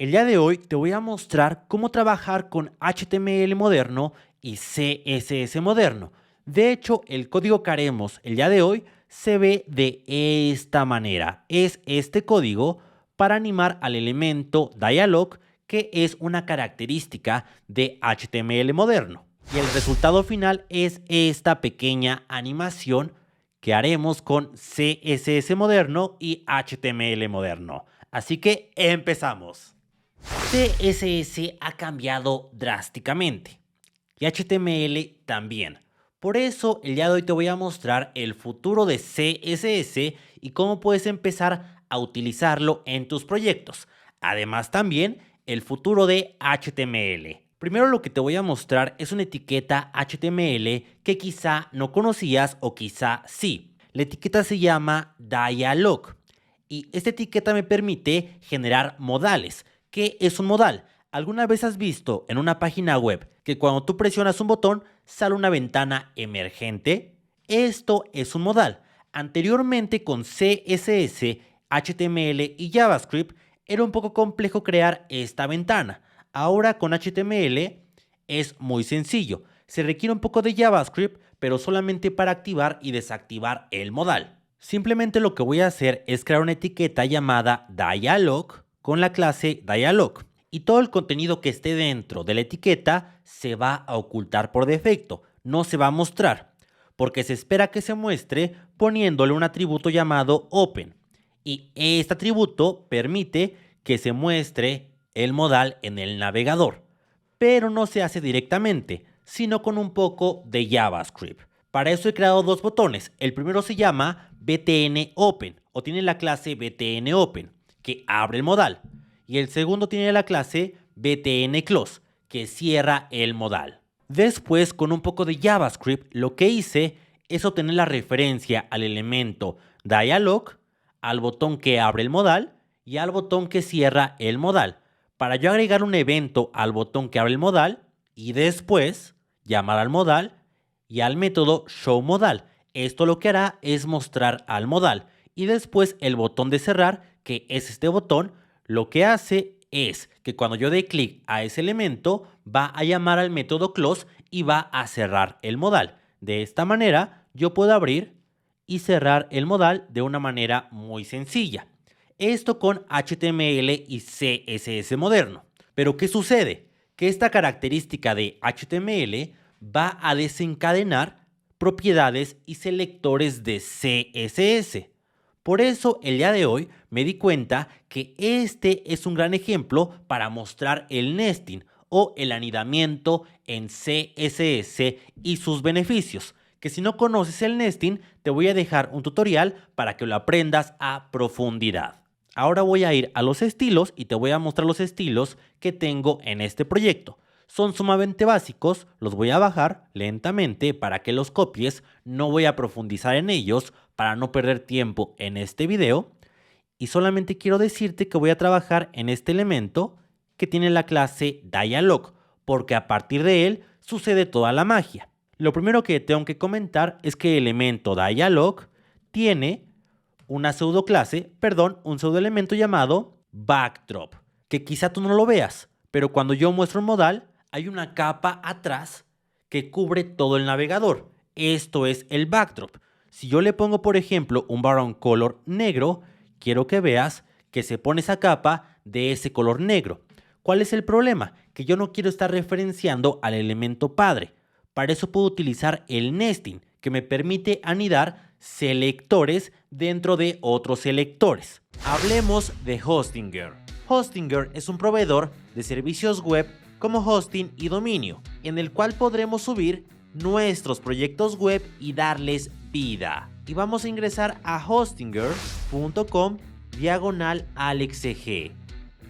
El día de hoy te voy a mostrar cómo trabajar con HTML moderno y CSS moderno. De hecho, el código que haremos el día de hoy se ve de esta manera. Es este código para animar al elemento dialog, que es una característica de HTML moderno. Y el resultado final es esta pequeña animación que haremos con CSS moderno y HTML moderno. Así que empezamos. CSS ha cambiado drásticamente y HTML también. Por eso el día de hoy te voy a mostrar el futuro de CSS y cómo puedes empezar a utilizarlo en tus proyectos. Además también el futuro de HTML. Primero lo que te voy a mostrar es una etiqueta HTML que quizá no conocías o quizá sí. La etiqueta se llama dialog y esta etiqueta me permite generar modales. ¿Qué es un modal? ¿Alguna vez has visto en una página web que cuando tú presionas un botón sale una ventana emergente? Esto es un modal. Anteriormente con CSS, HTML y JavaScript era un poco complejo crear esta ventana. Ahora con HTML es muy sencillo. Se requiere un poco de JavaScript, pero solamente para activar y desactivar el modal. Simplemente lo que voy a hacer es crear una etiqueta llamada dialog con la clase dialog. Y todo el contenido que esté dentro de la etiqueta se va a ocultar por defecto, no se va a mostrar, porque se espera que se muestre poniéndole un atributo llamado open. Y este atributo permite que se muestre el modal en el navegador, pero no se hace directamente, sino con un poco de JavaScript. Para eso he creado dos botones. El primero se llama btn open o tiene la clase btn open, que abre el modal. Y el segundo tiene la clase btn close, que cierra el modal. Después, con un poco de JavaScript, lo que hice es obtener la referencia al elemento dialog, al botón que abre el modal y al botón que cierra el modal, para yo agregar un evento al botón que abre el modal y después llamar al modal y al método showModal. Esto lo que hará es mostrar al modal y después el botón de cerrar, que es este botón, lo que hace es que cuando yo dé clic a ese elemento va a llamar al método close y va a cerrar el modal. De esta manera yo puedo abrir y cerrar el modal de una manera muy sencilla. Esto con HTML y CSS moderno. Pero ¿qué sucede? Que esta característica de HTML va a desencadenar propiedades y selectores de CSS. Por eso el día de hoy me di cuenta que este es un gran ejemplo para mostrar el nesting o el anidamiento en CSS y sus beneficios, que si no conoces el nesting te voy a dejar un tutorial para que lo aprendas a profundidad. Ahora voy a ir a los estilos y te voy a mostrar los estilos que tengo en este proyecto. Son sumamente básicos, los voy a bajar lentamente para que los copies, no voy a profundizar en ellos para no perder tiempo en este video. Y solamente quiero decirte que voy a trabajar en este elemento que tiene la clase dialog, porque a partir de él sucede toda la magia. Lo primero que tengo que comentar es que el elemento dialog tiene una un pseudoelemento llamado backdrop, que quizá tú no lo veas, pero cuando yo muestro un modal, hay una capa atrás que cubre todo el navegador. Esto es el backdrop. Si yo le pongo, por ejemplo, un background color negro, quiero que veas que se pone esa capa de ese color negro. ¿Cuál es el problema? Que yo no quiero estar referenciando al elemento padre. Para eso puedo utilizar el nesting, que me permite anidar selectores dentro de otros selectores. Hablemos de Hostinger. Hostinger es un proveedor de servicios web como hosting y dominio, en el cual podremos subir nuestros proyectos web y darles vida. Y vamos a ingresar a hostinger.com/AlexG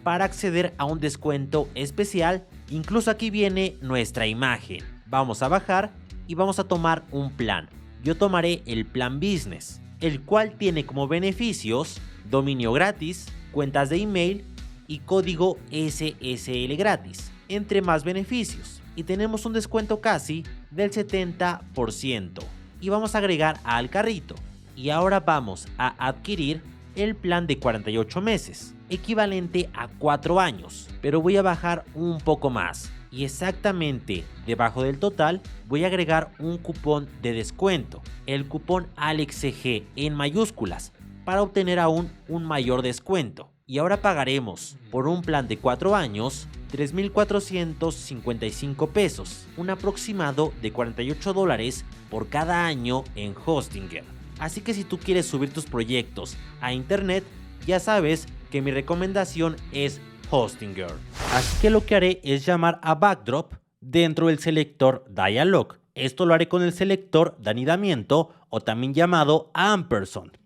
para acceder a un descuento especial. Incluso aquí viene nuestra imagen. Vamos a bajar y vamos a tomar un plan. Yo tomaré el plan Business, el cual tiene como beneficios dominio gratis, cuentas de email y código SSL gratis, entre más beneficios. Y tenemos un descuento casi del 70%. Y vamos a agregar al carrito. Y ahora vamos a adquirir el plan de 48 meses, equivalente a 4 años, pero voy a bajar un poco más. Y exactamente debajo del total voy a agregar un cupón de descuento, el cupón AlexCG en mayúsculas, para obtener aún un mayor descuento. Y ahora pagaremos por un plan de 4 años 3,455 pesos, un aproximado de $48 por cada año en Hostinger. Así que si tú quieres subir tus proyectos a internet, ya sabes que mi recomendación es Hostinger. Así que lo que haré es llamar a Backdrop dentro del selector Dialog. Esto lo haré con el selector de anidamiento o también llamado ampersand.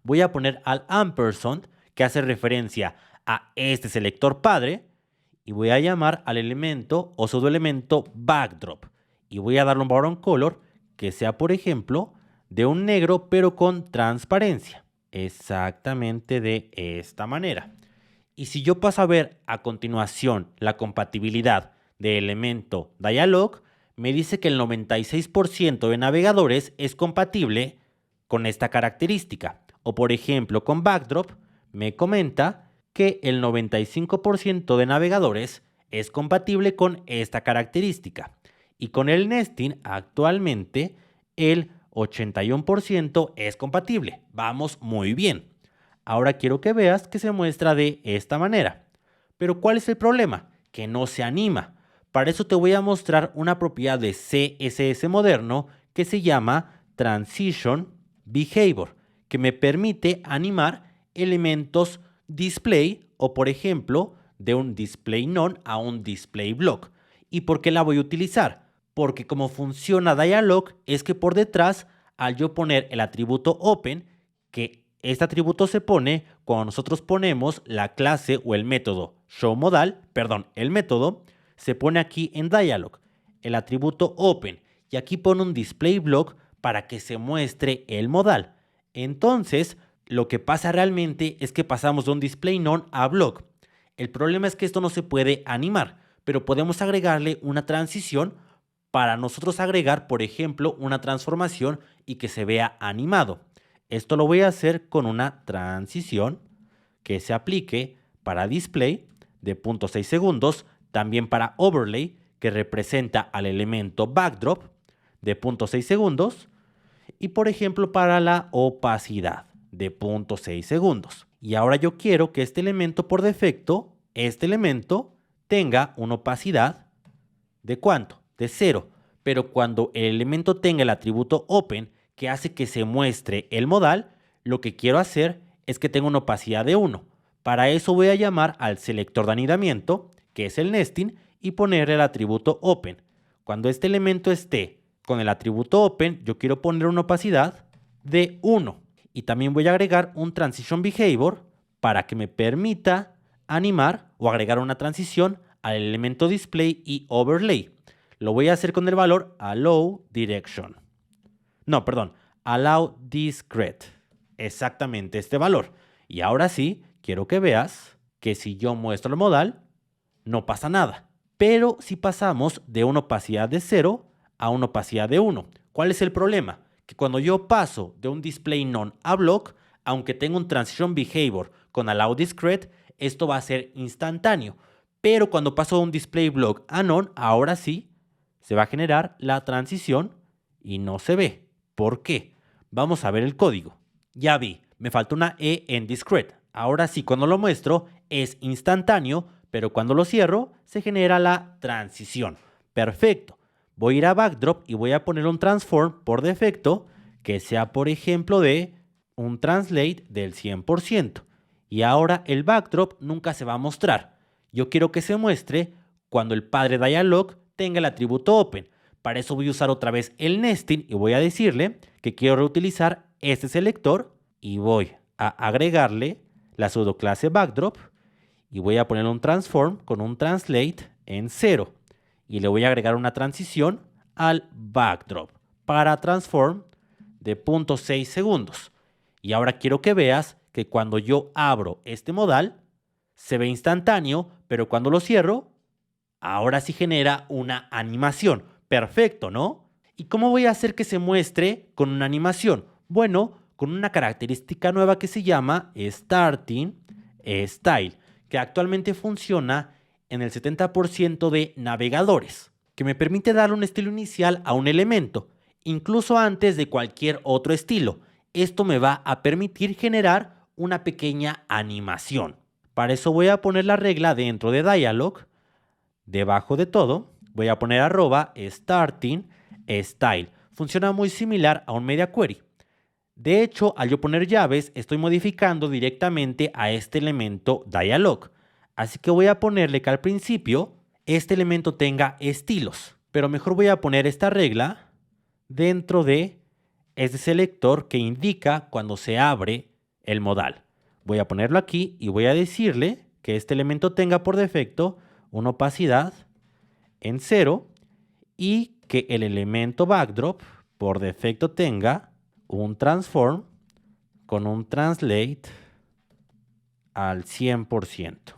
Voy a poner al ampersand, que hace referencia a este selector padre, y voy a llamar al elemento o pseudoelemento Backdrop. Y voy a darle un background color que sea, por ejemplo, de un negro pero con transparencia. Exactamente de esta manera. Y si yo paso a ver a continuación la compatibilidad del elemento Dialog, me dice que el 96% de navegadores es compatible con esta característica. O por ejemplo con Backdrop me comenta que el 95% de navegadores es compatible con esta característica. Y con el nesting actualmente el 81% es compatible. Vamos muy bien. Ahora quiero que veas que se muestra de esta manera. Pero ¿cuál es el problema? Que no se anima. Para eso te voy a mostrar una propiedad de CSS moderno que se llama Transition Behavior, que me permite animar elementos display o, por ejemplo, de un display none a un display block. ¿Y por qué la voy a utilizar? Porque como funciona Dialog es que por detrás, al yo poner el atributo open, que este atributo se pone cuando nosotros ponemos la clase o el método showModal, el método se pone aquí en Dialog, el atributo open, y aquí pone un display block para que se muestre el modal. Entonces, lo que pasa realmente es que pasamos de un display none a block. El problema es que esto no se puede animar, pero podemos agregarle una transición para nosotros agregar, por ejemplo, una transformación y que se vea animado. Esto lo voy a hacer con una transición que se aplique para display de 0.6 segundos, también para overlay que representa al elemento backdrop de 0.6 segundos y por ejemplo para la opacidad de 0.6 segundos. Y ahora yo quiero que este elemento por defecto, tenga una opacidad de ¿cuánto? De 0. Pero cuando el elemento tenga el atributo open que hace que se muestre el modal, lo que quiero hacer es que tenga una opacidad de 1. Para eso voy a llamar al selector de anidamiento, que es el nesting, y ponerle el atributo open. Cuando este elemento esté con el atributo open, yo quiero poner una opacidad de 1. Y también voy a agregar un transition behavior para que me permita animar o agregar una transición al elemento display y overlay. Lo voy a hacer con el valor allow direction. Allow discrete. Exactamente este valor. Y ahora sí, quiero que veas que si yo muestro el modal, no pasa nada. Pero si pasamos de una opacidad de 0 a una opacidad de 1. ¿Cuál es el problema? Que cuando yo paso de un display none a block, aunque tenga un transition behavior con allow discrete, esto va a ser instantáneo. Pero cuando paso de un display block a none, ahora sí, se va a generar la transición y no se ve. ¿Por qué? Vamos a ver el código. Ya vi, me falta una E en discrete. Ahora sí, cuando lo muestro es instantáneo, pero cuando lo cierro se genera la transición. Perfecto. Voy a ir a Backdrop y voy a poner un transform por defecto que sea, por ejemplo, de un translate del 100%. Y ahora el Backdrop nunca se va a mostrar. Yo quiero que se muestre cuando el padre Dialog tenga el atributo open. Para eso voy a usar otra vez el nesting y voy a decirle que quiero reutilizar este selector y voy a agregarle la pseudoclase Backdrop y voy a poner un transform con un translate en 0 y le voy a agregar una transición al Backdrop para transform de 0.6 segundos. Y ahora quiero que veas que cuando yo abro este modal se ve instantáneo, pero cuando lo cierro, ahora sí genera una animación. Perfecto, ¿no? ¿Y cómo voy a hacer que se muestre con una animación? Bueno, con una característica nueva que se llama Starting Style, que actualmente funciona en el 70% de navegadores, que me permite dar un estilo inicial a un elemento, incluso antes de cualquier otro estilo. Esto me va a permitir generar una pequeña animación. Para eso voy a poner la regla dentro de Dialog. Debajo de todo, voy a poner @starting style. Funciona muy similar a un media query. De hecho, al yo poner llaves, estoy modificando directamente a este elemento Dialog. Así que voy a ponerle que al principio este elemento tenga estilos. Pero mejor voy a poner esta regla dentro de este selector que indica cuando se abre el modal. Voy a ponerlo aquí y voy a decirle que este elemento tenga por defecto una opacidad en 0 y que el elemento backdrop por defecto tenga un transform con un translate al 100%.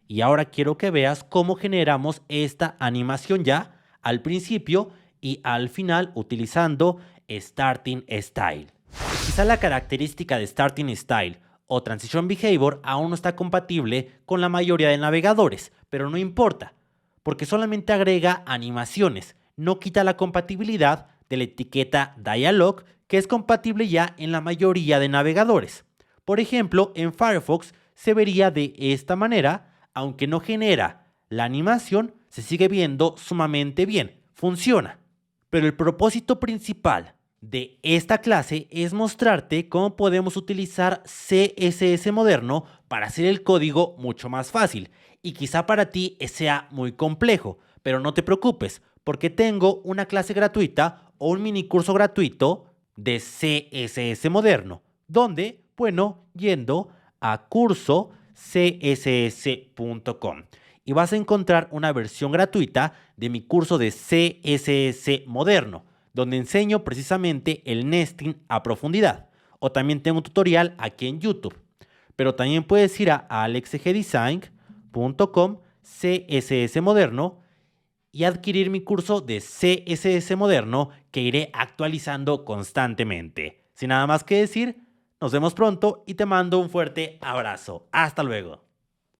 Y ahora quiero que veas cómo generamos esta animación ya al principio y al final utilizando Starting Style. Quizá la característica de Starting Style o Transition Behavior aún no está compatible con la mayoría de navegadores, pero no importa, porque solamente agrega animaciones, no quita la compatibilidad de la etiqueta Dialog, que es compatible ya en la mayoría de navegadores. Por ejemplo, en Firefox se vería de esta manera, aunque no genera la animación, se sigue viendo sumamente bien, funciona. Pero el propósito principal de esta clase es mostrarte cómo podemos utilizar CSS moderno para hacer el código mucho más fácil. Y quizá para ti sea muy complejo, pero no te preocupes, porque tengo una clase gratuita o un mini curso gratuito de CSS moderno, donde, bueno, yendo a cursocss.com y vas a encontrar una versión gratuita de mi curso de CSS moderno, donde enseño precisamente el nesting a profundidad. O también tengo un tutorial aquí en YouTube. Pero también puedes ir a alexgdesign.com CSS moderno y adquirir mi curso de CSS moderno que iré actualizando constantemente. Sin nada más que decir, nos vemos pronto y te mando un fuerte abrazo. Hasta luego.